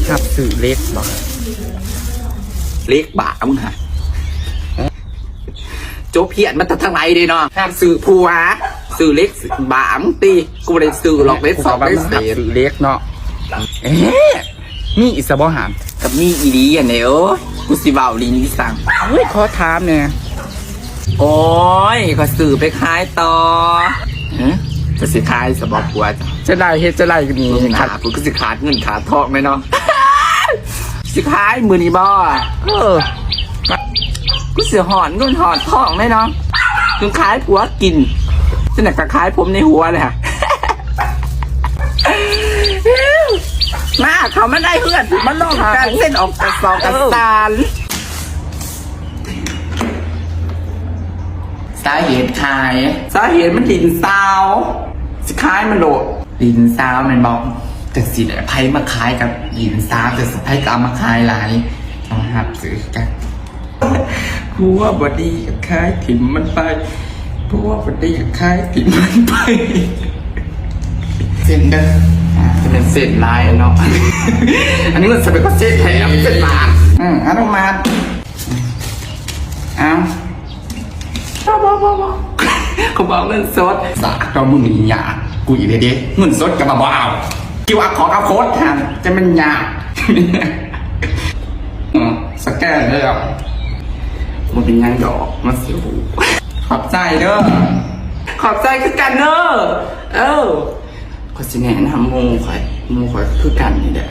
หับสื่อเล็กบอก เล็กบ่ามึงฮะโจเพียนมันทางไหนดีเนาะห้ามสื่อผัวสื่อเล็กบ่ามึงตีกูไม่ได้สื่อหรอกเล็กสองเล็ก สื่ สี่ อเล็กเนาะมีอิสบอหาม กับมีอีดีอ่ะเนี่ยกูสิบ่าวลินที่สั่ง เฮ้ยขอถามเนี่ย โอ้ยก็สื่อไปขายต่อจะสิขายสบอกผัว จะไล่เฮ็ดจะไล่กันนี่ ขา ขั ด ด กูก็สิขาดเงินขาดทองเลยเนาะ สิขายมือนี้บ่ กูเสียหอนเงินหอนทองเลยเนาะถึงขายผัวกินจะหนักกับขายผมในหัวเลยค่ะ มาเขาไม่ได้เพื่อนมันลงกันเส้นออกจากซอกกันตาลสาเหตุขายสาเหตุมันดินซาวสิขายมันโดดดินซาวมันบอกแต่สิไพ่มาขายกับดินซาวแต่สิไพ่ก็เอามาขายหลายต้องหับซื้อกันผัวบดีกับขายถิ่มมันไปผัวบดีกับขายถิ่มมันไปเส้นเด้อจะเป็นเส้นลายเนาะ อันนี้มันจะเป็นก็เส้นแถมเส้นบางอันต้องมาเอาบ้าเขาบอกเงินสดสากเรามึงนี่ยากูอีเด็ดเงินสดกับมาบ้าคิวอาร์ขอเอาโค้ดทำจะมันยาสแกนเลยอ่ะมันเป็นยังดอกมันเสียหูขอบใจเด้อขอบใจคือกันเด้อก็สิแนะนำมูข่อยคือกันนี่แหละ